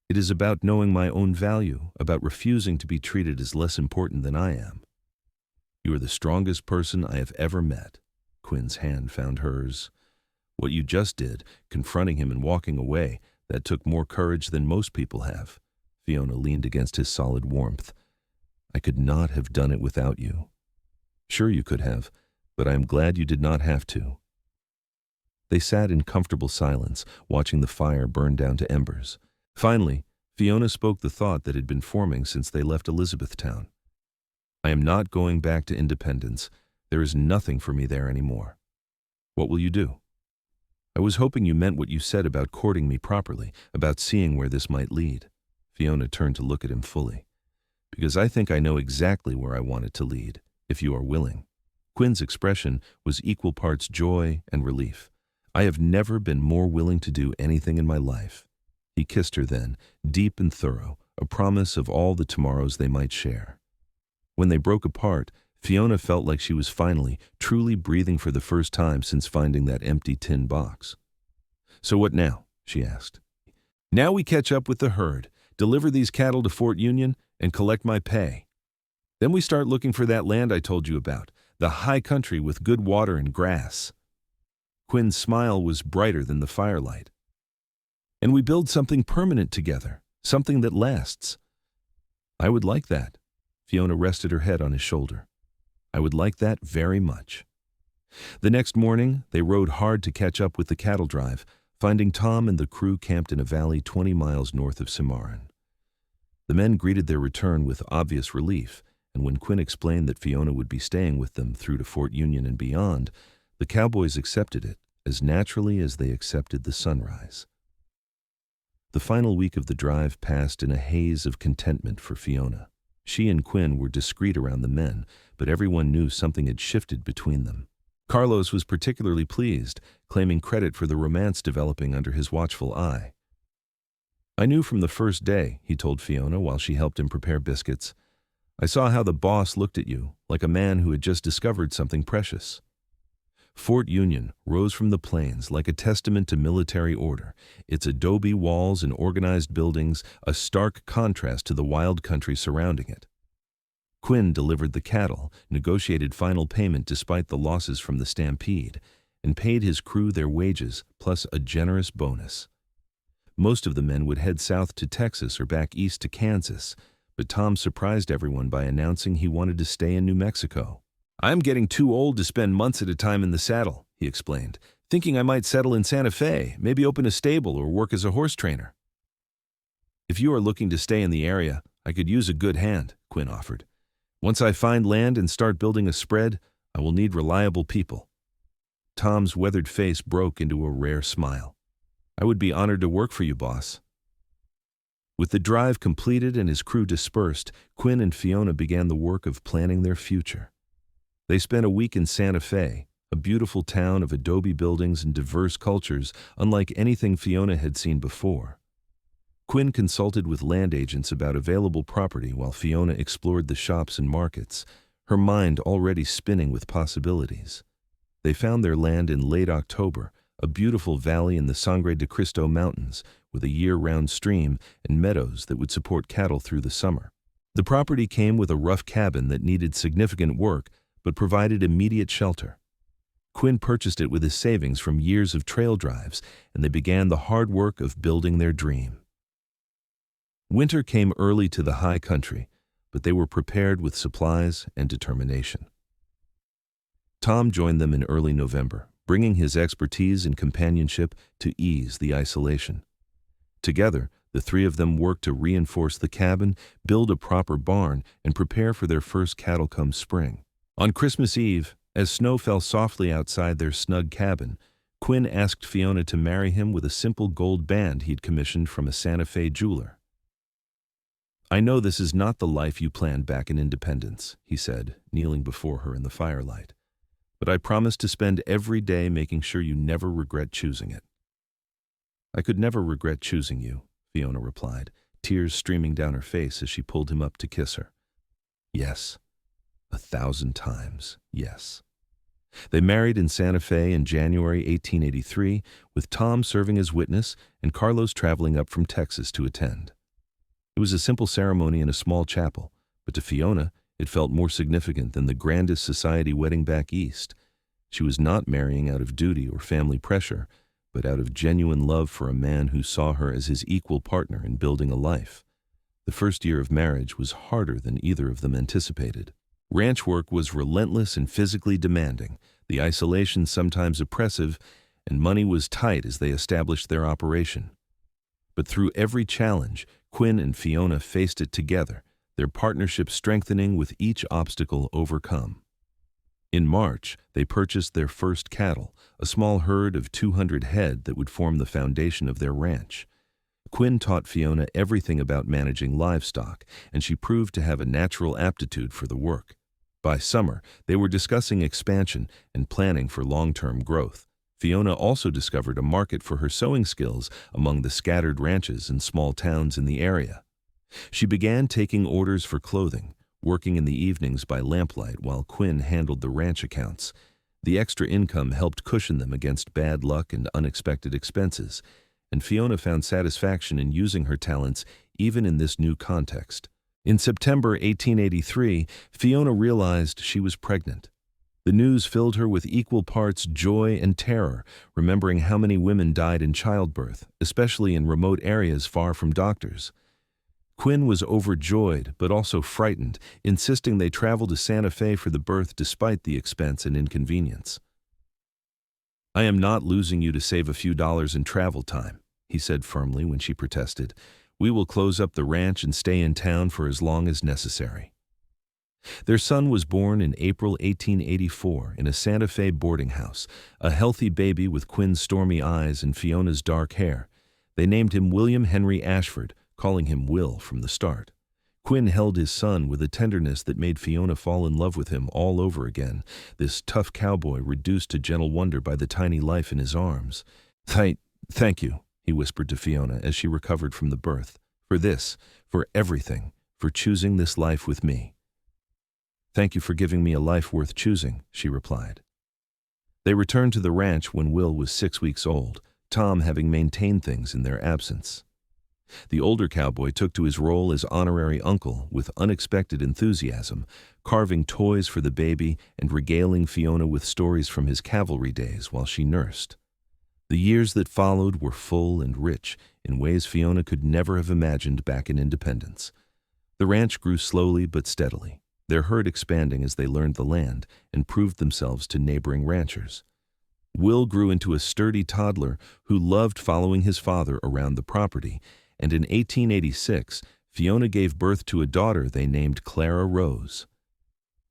It is about knowing my own value, about refusing to be treated as less important than I am. You are the strongest person I have ever met. Quinn's hand found hers. What you just did, confronting him and walking away, that took more courage than most people have. Fiona leaned against his solid warmth. I could not have done it without you. Sure you could have, but I am glad you did not have to. They sat in comfortable silence, watching the fire burn down to embers. Finally, Fiona spoke the thought that had been forming since they left Elizabethtown. I am not going back to Independence. There is nothing for me there anymore. What will you do? I was hoping you meant what you said about courting me properly, about seeing where this might lead. Fiona turned to look at him fully. Because I think I know exactly where I want it to lead, if you are willing. Quinn's expression was equal parts joy and relief. I have never been more willing to do anything in my life. He kissed her then, deep and thorough, a promise of all the tomorrows they might share. When they broke apart, Fiona felt like she was finally, truly breathing for the first time since finding that empty tin box. So what now? She asked. Now we catch up with the herd, deliver these cattle to Fort Union, and collect my pay. Then we start looking for that land I told you about, the high country with good water and grass. Quinn's smile was brighter than the firelight. And we build something permanent together, something that lasts. I would like that. Fiona rested her head on his shoulder. I would like that very much. The next morning, they rode hard to catch up with the cattle drive, finding Tom and the crew camped in a valley 20 miles north of Cimarron. The men greeted their return with obvious relief, and when Quinn explained that Fiona would be staying with them through to Fort Union and beyond, the cowboys accepted it as naturally as they accepted the sunrise. The final week of the drive passed in a haze of contentment for Fiona. She and Quinn were discreet around the men, but everyone knew something had shifted between them. Carlos was particularly pleased, claiming credit for the romance developing under his watchful eye. I knew from the first day, he told Fiona while she helped him prepare biscuits. I saw how the boss looked at you, like a man who had just discovered something precious. Fort Union rose from the plains like a testament to military order, its adobe walls and organized buildings a stark contrast to the wild country surrounding it. Quinn delivered the cattle, negotiated final payment despite the losses from the stampede, and paid his crew their wages plus a generous bonus. Most of the men would head south to Texas or back east to Kansas, but Tom surprised everyone by announcing he wanted to stay in New Mexico. I'm getting too old to spend months at a time in the saddle, he explained, thinking I might settle in Santa Fe, maybe open a stable or work as a horse trainer. If you are looking to stay in the area, I could use a good hand, Quinn offered. Once I find land and start building a spread, I will need reliable people. Tom's weathered face broke into a rare smile. I would be honored to work for you, boss. With the drive completed and his crew dispersed, Quinn and Fiona began the work of planning their future. They spent a week in Santa Fe, a beautiful town of adobe buildings and diverse cultures unlike anything Fiona had seen before. Quinn consulted with land agents about available property while Fiona explored the shops and markets, her mind already spinning with possibilities. They found their land in late October, a beautiful valley in the Sangre de Cristo Mountains, with a year-round stream and meadows that would support cattle through the summer. The property came with a rough cabin that needed significant work, but provided immediate shelter. Quinn purchased it with his savings from years of trail drives, and they began the hard work of building their dream. Winter came early to the high country, but they were prepared with supplies and determination. Tom joined them in early November, bringing his expertise and companionship to ease the isolation. Together, the three of them worked to reinforce the cabin, build a proper barn, and prepare for their first cattle come spring. On Christmas Eve, as snow fell softly outside their snug cabin, Quinn asked Fiona to marry him with a simple gold band he'd commissioned from a Santa Fe jeweler. I know this is not the life you planned back in Independence, he said, kneeling before her in the firelight. But I promise to spend every day making sure you never regret choosing it. I could never regret choosing you, Fiona replied, tears streaming down her face as she pulled him up to kiss her. Yes. 1,000 times, yes. They married in Santa Fe in January 1883, with Tom serving as witness and Carlos traveling up from Texas to attend. It was a simple ceremony in a small chapel, but to Fiona, it felt more significant than the grandest society wedding back east. She was not marrying out of duty or family pressure, but out of genuine love for a man who saw her as his equal partner in building a life. The first year of marriage was harder than either of them anticipated. Ranch work was relentless and physically demanding, the isolation sometimes oppressive, and money was tight as they established their operation. But through every challenge, Quinn and Fiona faced it together, their partnership strengthening with each obstacle overcome. In March, they purchased their first cattle, a small herd of 200 head that would form the foundation of their ranch. Quinn taught Fiona everything about managing livestock, and she proved to have a natural aptitude for the work. By summer, they were discussing expansion and planning for long-term growth. Fiona also discovered a market for her sewing skills among the scattered ranches and small towns in the area. She began taking orders for clothing, working in the evenings by lamplight while Quinn handled the ranch accounts. The extra income helped cushion them against bad luck and unexpected expenses, and Fiona found satisfaction in using her talents even in this new context. In September 1883, Fiona realized she was pregnant. The news filled her with equal parts joy and terror, remembering how many women died in childbirth, especially in remote areas far from doctors. Quinn was overjoyed, but also frightened, insisting they travel to Santa Fe for the birth despite the expense and inconvenience. "I am not losing you to save a few dollars in travel time," he said firmly when she protested. "We will close up the ranch and stay in town for as long as necessary." Their son was born in April 1884 in a Santa Fe boarding house, a healthy baby with Quinn's stormy eyes and Fiona's dark hair. They named him William Henry Ashford, calling him Will from the start. Quinn held his son with a tenderness that made Fiona fall in love with him all over again, this tough cowboy reduced to gentle wonder by the tiny life in his arms. Thank you," he whispered to Fiona as she recovered from the birth. "For this, for everything, for choosing this life with me." "Thank you for giving me a life worth choosing," she replied. They returned to the ranch when Will was 6 weeks old, Tom having maintained things in their absence. The older cowboy took to his role as honorary uncle with unexpected enthusiasm, carving toys for the baby and regaling Fiona with stories from his cavalry days while she nursed. The years that followed were full and rich in ways Fiona could never have imagined back in Independence. The ranch grew slowly but steadily, their herd expanding as they learned the land and proved themselves to neighboring ranchers. Will grew into a sturdy toddler who loved following his father around the property, and in 1886, Fiona gave birth to a daughter they named Clara Rose.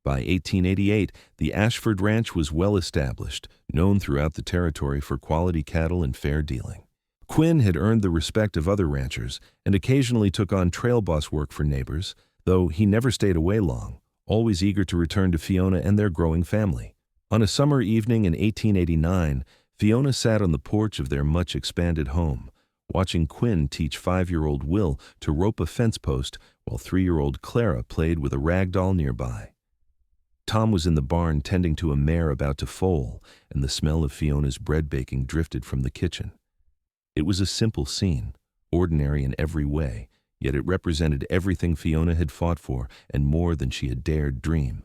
By 1888, the Ashford Ranch was well established, known throughout the territory for quality cattle and fair dealing. Quinn had earned the respect of other ranchers and occasionally took on trail boss work for neighbors, though he never stayed away long, always eager to return to Fiona and their growing family. On a summer evening in 1889, Fiona sat on the porch of their much-expanded home, watching Quinn teach 5-year-old Will to rope a fence post while 3-year-old Clara played with a rag doll nearby. Tom was in the barn tending to a mare about to foal, and the smell of Fiona's bread baking drifted from the kitchen. It was a simple scene, ordinary in every way, yet it represented everything Fiona had fought for and more than she had dared dream.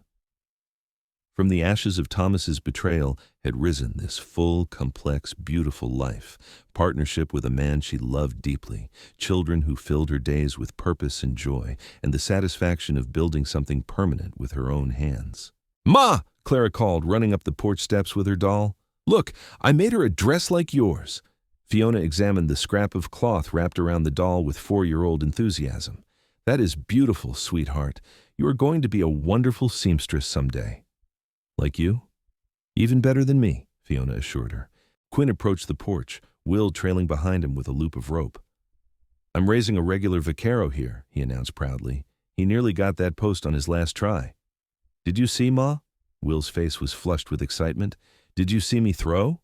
From the ashes of Thomas's betrayal had risen this full, complex, beautiful life, partnership with a man she loved deeply, children who filled her days with purpose and joy, and the satisfaction of building something permanent with her own hands. "Ma!" Clara called, running up the porch steps with her doll. "Look, I made her a dress like yours." Fiona examined the scrap of cloth wrapped around the doll with 4-year-old enthusiasm. "That is beautiful, sweetheart. You are going to be a wonderful seamstress someday." "Like you?" "Even better than me," Fiona assured her. Quinn approached the porch, Will trailing behind him with a loop of rope. "I'm raising a regular vaquero here," he announced proudly. "He nearly got that post on his last try." "Did you see, Ma?" Will's face was flushed with excitement. "Did you see me throw?"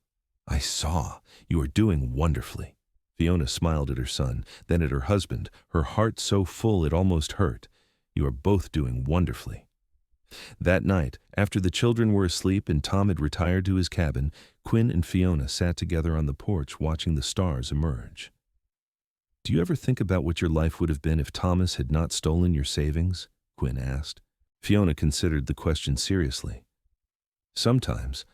"I saw. You are doing wonderfully." Fiona smiled at her son, then at her husband, her heart so full it almost hurt. "You are both doing wonderfully." That night, after the children were asleep and Tom had retired to his cabin, Quinn and Fiona sat together on the porch watching the stars emerge. "Do you ever think about what your life would have been if Thomas had not stolen your savings?" Quinn asked. Fiona considered the question seriously. "Sometimes.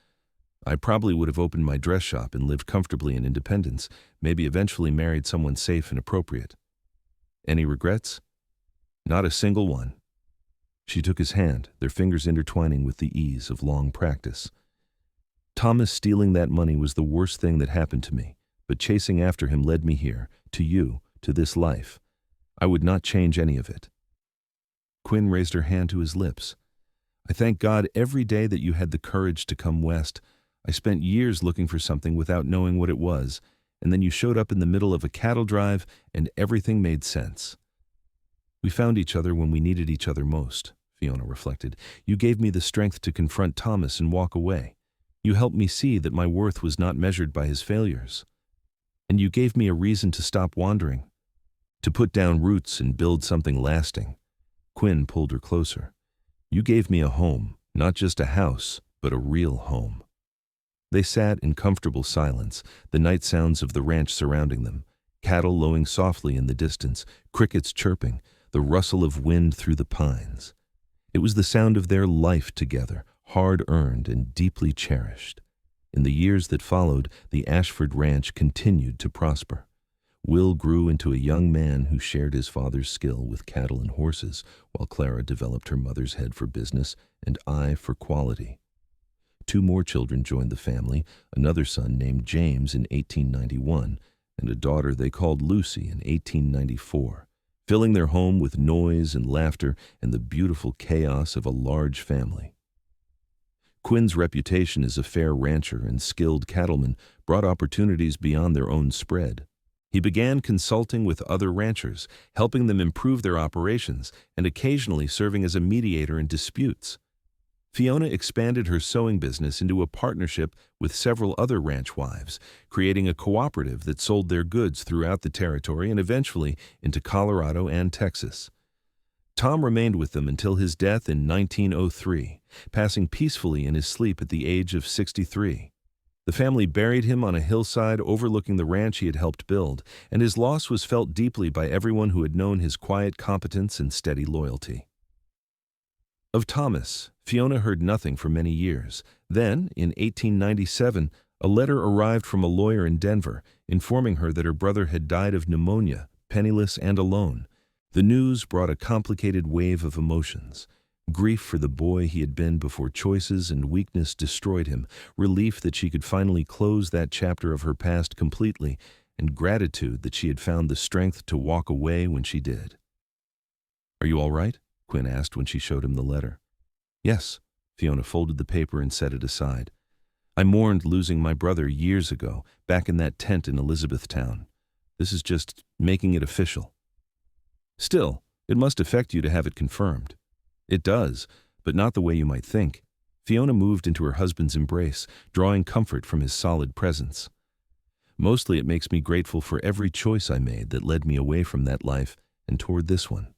I probably would have opened my dress shop and lived comfortably in Independence, maybe eventually married someone safe and appropriate." "Any regrets?" "Not a single one." She took his hand, their fingers intertwining with the ease of long practice. "Thomas stealing that money was the worst thing that happened to me, but chasing after him led me here, to you, to this life. I would not change any of it." Quinn raised her hand to his lips. "I thank God every day that you had the courage to come west. I spent years looking for something without knowing what it was, and then you showed up in the middle of a cattle drive and everything made sense." "We found each other when we needed each other most," Fiona reflected. "You gave me the strength to confront Thomas and walk away. You helped me see that my worth was not measured by his failures. And you gave me a reason to stop wandering, to put down roots and build something lasting." Quinn pulled her closer. "You gave me a home, not just a house, but a real home." They sat in comfortable silence, the night sounds of the ranch surrounding them, cattle lowing softly in the distance, crickets chirping, the rustle of wind through the pines. It was the sound of their life together, hard-earned and deeply cherished. In the years that followed, the Ashford Ranch continued to prosper. Will grew into a young man who shared his father's skill with cattle and horses, while Clara developed her mother's head for business and eye for quality. 2 more children joined the family, another son named James in 1891, and a daughter they called Lucy in 1894, filling their home with noise and laughter and the beautiful chaos of a large family. Quinn's reputation as a fair rancher and skilled cattleman brought opportunities beyond their own spread. He began consulting with other ranchers, helping them improve their operations, and occasionally serving as a mediator in disputes. Fiona expanded her sewing business into a partnership with several other ranch wives, creating a cooperative that sold their goods throughout the territory and eventually into Colorado and Texas. Tom remained with them until his death in 1903, passing peacefully in his sleep at the age of 63. The family buried him on a hillside overlooking the ranch he had helped build, and his loss was felt deeply by everyone who had known his quiet competence and steady loyalty. Of Thomas, Fiona heard nothing for many years. Then, in 1897, a letter arrived from a lawyer in Denver, informing her that her brother had died of pneumonia, penniless and alone. The news brought a complicated wave of emotions. Grief for the boy he had been before choices and weakness destroyed him, relief that she could finally close that chapter of her past completely, and gratitude that she had found the strength to walk away when she did. "Are you all right?" Quinn asked when she showed him the letter. "Yes." Fiona folded the paper and set it aside. "I mourned losing my brother years ago, back in that tent in Elizabethtown. This is just making it official." "Still, it must affect you to have it confirmed." "It does, but not the way you might think." Fiona moved into her husband's embrace, drawing comfort from his solid presence. "Mostly it makes me grateful for every choice I made that led me away from that life and toward this one."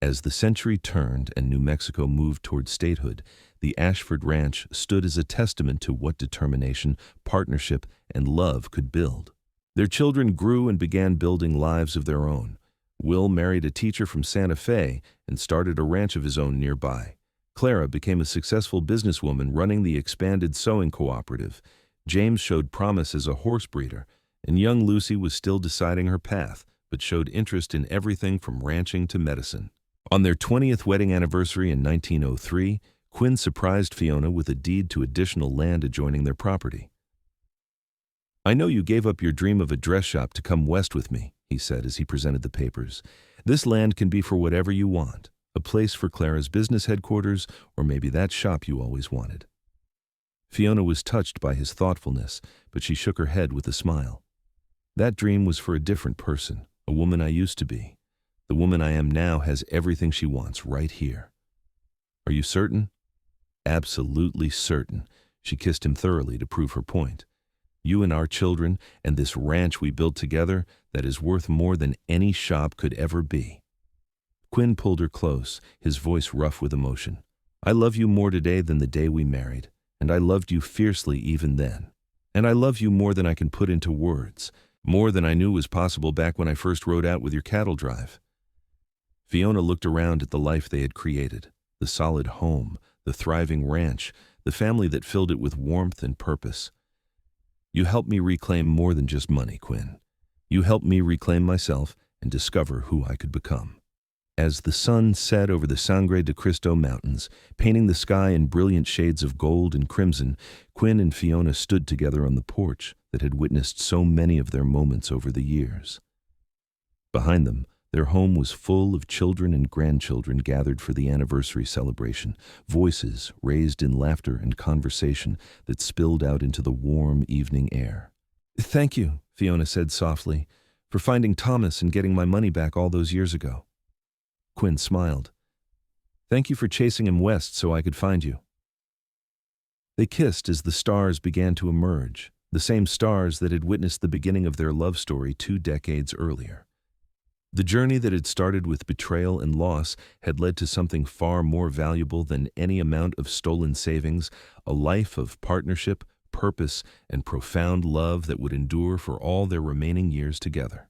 As the century turned and New Mexico moved toward statehood, the Ashford Ranch stood as a testament to what determination, partnership, and love could build. Their children grew and began building lives of their own. Will married a teacher from Santa Fe and started a ranch of his own nearby. Clara became a successful businesswoman running the expanded sewing cooperative. James showed promise as a horse breeder, and young Lucy was still deciding her path, but showed interest in everything from ranching to medicine. On their 20th wedding anniversary in 1903, Quinn surprised Fiona with a deed to additional land adjoining their property. "I know you gave up your dream of a dress shop to come west with me," he said as he presented the papers. "This land can be for whatever you want, a place for Clara's business headquarters, or maybe that shop you always wanted." Fiona was touched by his thoughtfulness, but she shook her head with a smile. "That dream was for a different person, a woman I used to be. The woman I am now has everything she wants right here." "Are you certain?" "Absolutely certain." She kissed him thoroughly to prove her point. "You and our children, and this ranch we built together, that is worth more than any shop could ever be." Quinn pulled her close, his voice rough with emotion. "I love you more today than the day we married, and I loved you fiercely even then. And I love you more than I can put into words, more than I knew was possible back when I first rode out with your cattle drive." Fiona looked around at the life they had created, the solid home, the thriving ranch, the family that filled it with warmth and purpose. "You helped me reclaim more than just money, Quinn. You helped me reclaim myself and discover who I could become." As the sun set over the Sangre de Cristo Mountains, painting the sky in brilliant shades of gold and crimson, Quinn and Fiona stood together on the porch that had witnessed so many of their moments over the years. Behind them, their home was full of children and grandchildren gathered for the anniversary celebration, voices raised in laughter and conversation that spilled out into the warm evening air. "Thank you," Fiona said softly, "for finding Thomas and getting my money back all those years ago." Quinn smiled. "Thank you for chasing him west so I could find you." They kissed as the stars began to emerge, the same stars that had witnessed the beginning of their love story 2 decades earlier. The journey that had started with betrayal and loss had led to something far more valuable than any amount of stolen savings, a life of partnership, purpose, and profound love that would endure for all their remaining years together.